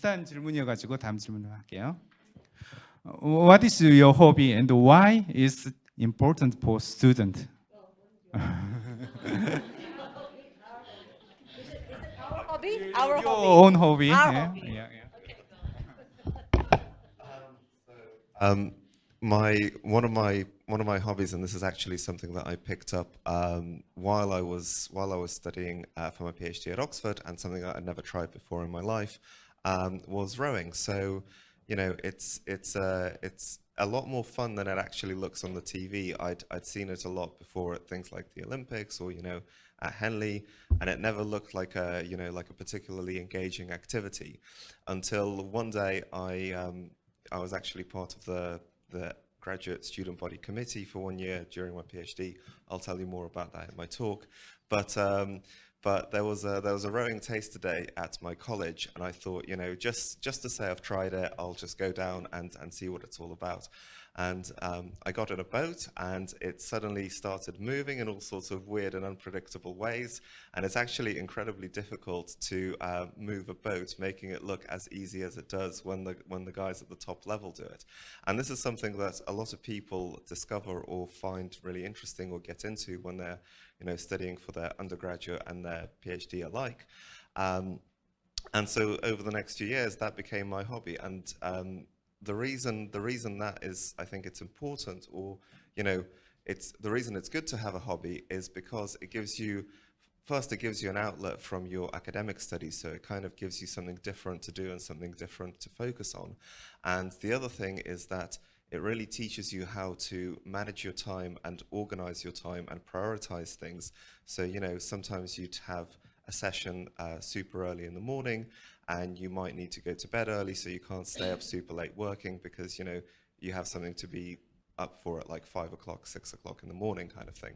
비슷한 질문이어가지고 다음 질문을 할게요. What is your hobby and why is it important for student? Hobby? Our Your hobby. own hobby. Our yeah. hobby. Yeah, yeah. One of my hobbies, and this is actually something that I picked up while I was studying for my PhD at Oxford, and something that I'd never tried before in my life, was rowing. So, you know, it's a lot more fun than it actually looks on the TV. I'd seen it a lot before at things like the Olympics or, you know, at Henley, and it never looked like a, you know, like a particularly engaging activity until one day I was actually part of the graduate student body committee for 1 year during my PhD. I'll tell you more about that in my talk. But there was a rowing taster day at my college, and I thought, you know, just to say I've tried it, I'll just go down and see what it's all about. And I got in a boat, and it suddenly started moving in all sorts of weird and unpredictable ways. And it's actually incredibly difficult to move a boat, making it look as easy as it does when the guys at the top level do it. And this is something that a lot of people discover or find really interesting or get into when they're, you know, studying for their undergraduate and their PhD alike. And so over the next few years, that became my hobby. And the reason that is, I think it's important, or, you know, the reason it's good to have a hobby is because it gives you, first, it gives you an outlet from your academic studies, so it kind of gives you something different to do and something different to focus on. And the other thing is that it really teaches you how to manage your time and organize your time and prioritize things. So, you know, sometimes you'd have a session super early in the morning, and you might need to go to bed early, so you can't stay up super late working because, you know, you have something to be up for at like 5 o'clock, 6 o'clock in the morning kind of thing.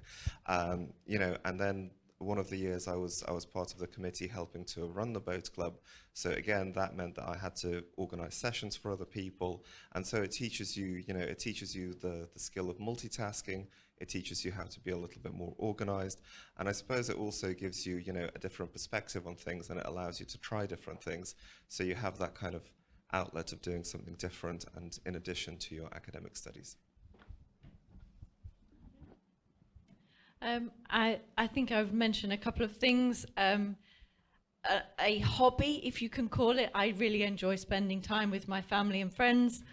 You know, and then one of the years I was part of the committee helping to run the boat club. So again, that meant that I had to organize sessions for other people. And so it teaches you, you know, it teaches you the skill of multitasking. It teaches you how to be a little bit more organized. And I suppose it also gives you, you know, a different perspective on things, and it allows you to try different things. So you have that kind of outlet of doing something different, and in addition to your academic studies. I think I've mentioned a couple of things. A hobby, if you can call it. I really enjoy spending time with my family and friends.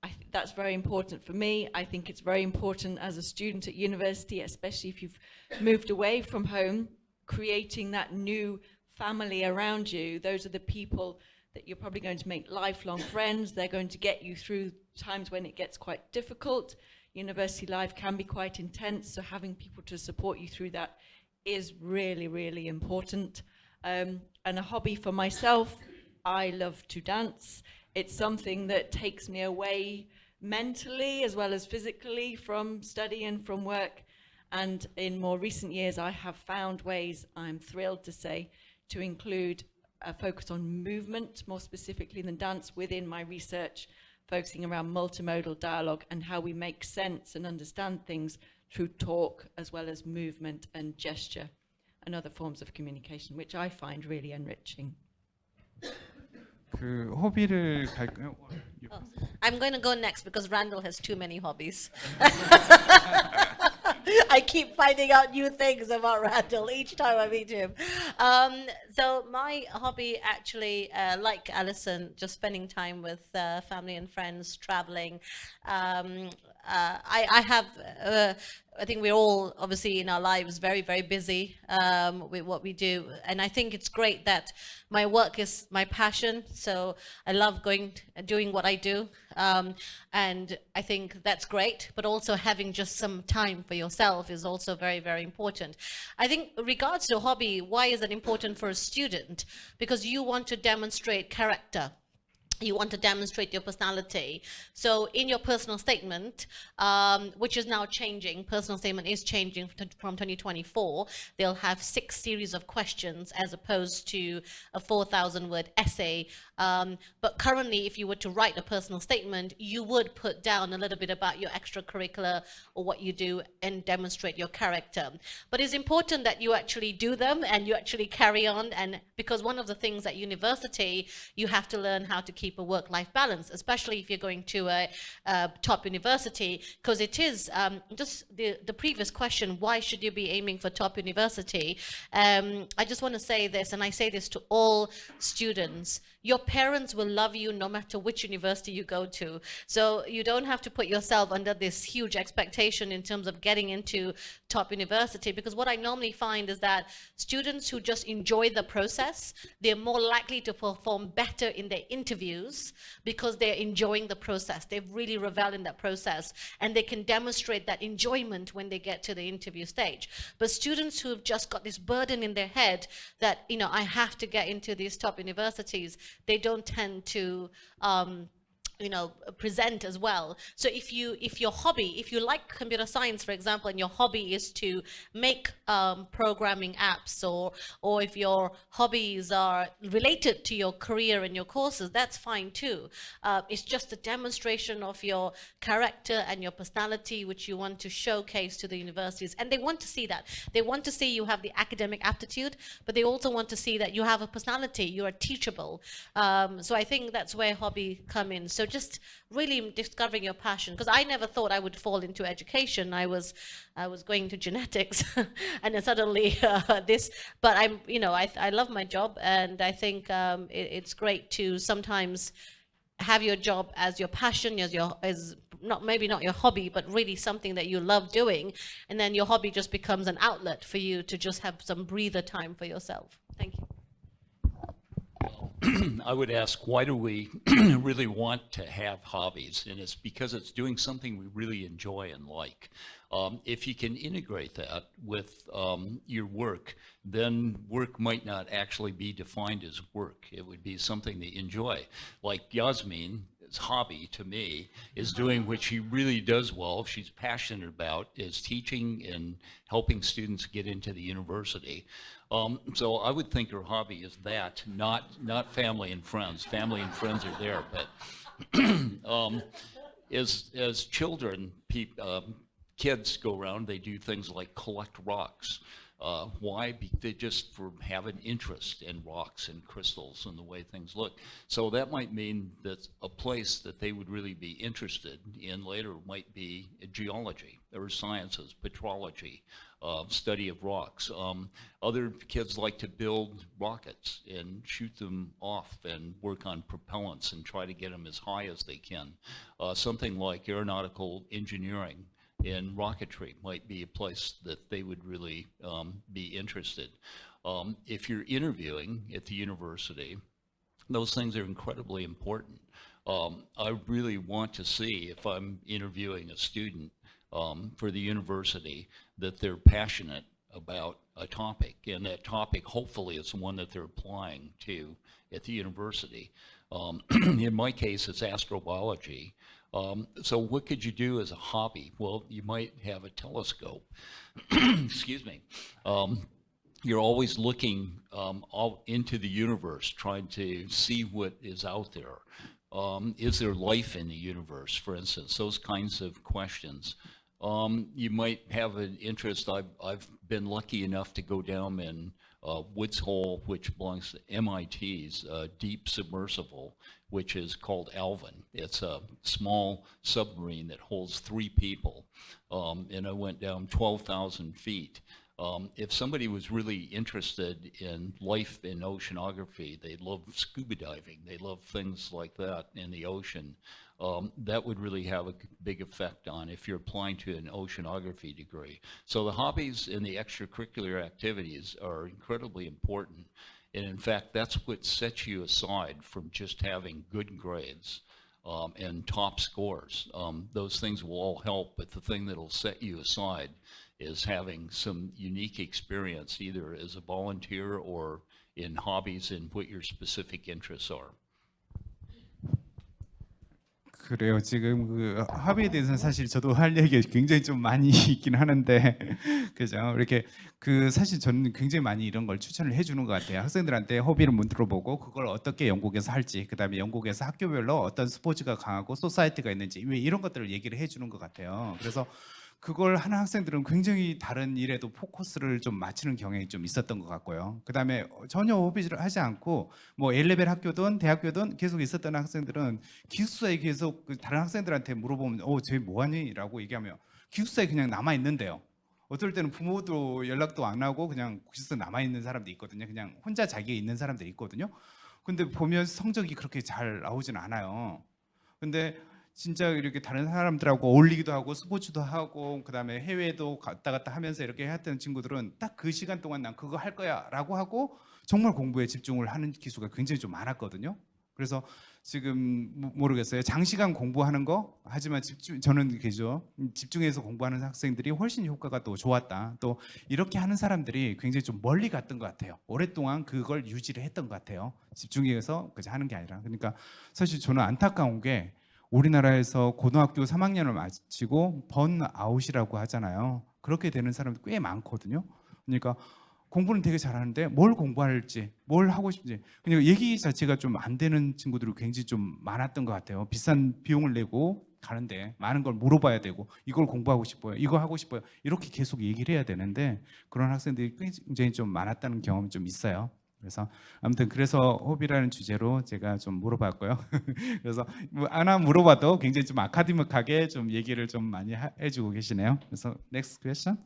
I think that's very important for me. I think it's very important as a student at university, especially if you've moved away from home, creating that new family around you. Those are the people that you're probably going to make lifelong friends. They're going to get you through times when it gets quite difficult. University life can be quite intense, so having people to support you through that is really, really important. And a hobby for myself, I love to dance. It's something that takes me away mentally as well as physically from study and from work. And in more recent years, I have found ways, I'm thrilled to say, to include a focus on movement, more specifically than dance, within my research, focusing around multimodal dialogue and how we make sense and understand things through talk as well as movement and gesture and other forms of communication, which I find really enriching. 그 허비를 갈까요? I'm going to go next because Randall has too many hobbies. I keep finding out new things about Randall each time I meet him. So my hobby actually, like Alison, just spending time with family and friends, traveling. I have, I think we're all obviously in our lives very, very busy with what we do. And I think it's great that my work is my passion. So I love doing what I do. And I think that's great, but also having just some time for yourself is also very, very important. I think regards to hobby, why is it important for a student? Because you want to demonstrate character. you want to demonstrate your personality. So in your personal statement, which is now changing, personal statement is changing from 2024, they'll have 6 series of questions as opposed to a 4,000 word essay. But currently, if you were to write a personal statement, you would put down a little bit about your extracurricular or what you do and demonstrate your character. But it's important that you actually do them and you actually carry on, and because one of the things at university, you have to learn how to keep a work-life balance, especially if you're going to a top university, because it is just the previous question, why should you be aiming for top university? I just want to say this, and I say this to all students, your parents will love you no matter which university you go to. So you don't have to put yourself under this huge expectation in terms of getting into top university, because what I normally find is that students who just enjoy the process, they're more likely to perform better in their interviews because they're enjoying the process. They've really reveled in that process, and they can demonstrate that enjoyment when they get to the interview stage. But students who've just got this burden in their head that, you know, I have to get into these top universities, they don't tend to you know, present as well. So if your hobby, if you like computer science, for example, and your hobby is to make programming apps, or if your hobbies are related to your career and your courses, that's fine too. It's just a demonstration of your character and your personality, which you want to showcase to the universities. And they want to see that. They want to see you have the academic aptitude, but they also want to see that you have a personality, you are teachable. So I think that's where hobby come in. So just really discovering your passion, because I never thought I would fall into education. I was going to genetics and then suddenly this, but I'm, you know, I love my job, and I think it's great to sometimes have your job as your passion, as not, maybe not your hobby, but really something that you love doing, and then your hobby just becomes an outlet for you to just have some breather time for yourself. Thank you. I would ask, why do we really want to have hobbies? And it's because it's doing something we really enjoy and like. If you can integrate that with your work, then work might not actually be defined as work. It would be something that you enjoy. Like Yasmin's hobby, to me, is doing what she really does well, she's passionate about, is teaching and helping students get into the university. So I would think her hobby is that, not family and friends. Family and friends are there, but as children, kids go around, they do things like collect rocks. Why? They just have an interest in rocks and crystals and the way things look. So that might mean that a place that they would really be interested in later might be geology, earth sciences, petrology, study of rocks. Other kids like to build rockets and shoot them off and work on propellants and try to get them as high as they can. Something like aeronautical engineering in rocketry might be a place that they would really be interested. If you're interviewing at the university, those things are incredibly important. I really want to see, if I'm interviewing a student for the university, that they're passionate about a topic, and that topic hopefully is one that they're applying to at the university. In my case, it's astrobiology. So what could you do as a hobby? Well, you might have a telescope. Excuse me. You're always looking out into the universe, trying to see what is out there. Is there life in the universe, for instance? Those kinds of questions. You might have an interest. I've been lucky enough to go down in Woods Hole, which belongs to MIT's deep submersible, which is called Alvin. It's a small submarine that holds 3 people, and I went down 12,000 feet. If somebody was really interested in life in oceanography, they love scuba diving, they love things like that in the ocean, that would really have a big effect on if you're applying to an oceanography degree. So the hobbies and the extracurricular activities are incredibly important. And in fact, that's what sets you aside from just having good grades and top scores. Those things will all help, but the thing that'll set you aside is having some unique experience, either as a volunteer or in hobbies and what your specific interests are. 그래요. 지금 그 합의에 대해서는 사실 저도 할 얘기가 굉장히 좀 많이 있긴 하는데 그죠? 이렇게 그 사실 저는 굉장히 많이 이런 걸 추천을 해주는 것 같아요. 학생들한테 허비를 못 들어보고 그걸 어떻게 영국에서 할지, 그다음에 영국에서 학교별로 어떤 스포츠가 강하고 소사이티가 있는지 왜 이런 것들을 얘기를 해주는 것 같아요. 그래서 그걸 하는 학생들은 굉장히 다른 일에도 포커스를 좀 맞추는 경향이 좀 있었던 것 같고요. 그다음에 전혀 허비를 하지 않고 뭐 A레벨 학교든 대학교든 계속 있었던 학생들은 기숙사에 계속 그 다른 학생들한테 물어보면 쟤 뭐하니? 라고 얘기하면 기숙사에 그냥 남아 있는데요. 어떨 때는 부모도 연락도 안 하고 그냥 기숙사에 남아 있는 사람도 있거든요. 그냥 혼자 자기가 있는 사람들이 있거든요. 근데 보면 성적이 그렇게 잘 나오진 않아요. 근데 진짜 이렇게 다른 사람들하고 어울리기도 하고 스포츠도 하고 그다음에 해외도 갔다 갔다 하면서 이렇게 했던 친구들은 딱 그 시간 동안 난 그거 할 거야 라고 하고 정말 공부에 집중을 하는 기수가 굉장히 좀 많았거든요. 그래서 지금 모르겠어요. 장시간 공부하는 거 하지만 저는 그죠. 집중해서 공부하는 학생들이 훨씬 효과가 또 좋았다. 또 이렇게 하는 사람들이 굉장히 좀 멀리 갔던 것 같아요. 오랫동안 그걸 유지를 했던 것 같아요. 집중해서 그저 하는 게 아니라. 그러니까 사실 저는 안타까운 게 우리나라에서 고등학교 3학년을 마치고 번아웃이라고 하잖아요. 그렇게 되는 사람들 꽤 많거든요. 그러니까 공부는 되게 잘하는데 뭘 공부할지, 뭘 하고 싶은지 그냥 얘기 자체가 좀 안 되는 친구들이 굉장히 좀 많았던 것 같아요. 비싼 비용을 내고 가는데 많은 걸 물어봐야 되고 이걸 공부하고 싶어요, 이거 하고 싶어요 이렇게 계속 얘기를 해야 되는데 그런 학생들이 굉장히 좀 많았다는 경험이 좀 있어요. 그래서 아무튼 그래서 허비라는 주제로 제가 좀 물어봤고요. 그래서 뭐 하나 물어봐도 굉장히 좀 아카데믹하게 좀 얘기를 좀 많이 해주고 계시네요. 그래서 next question.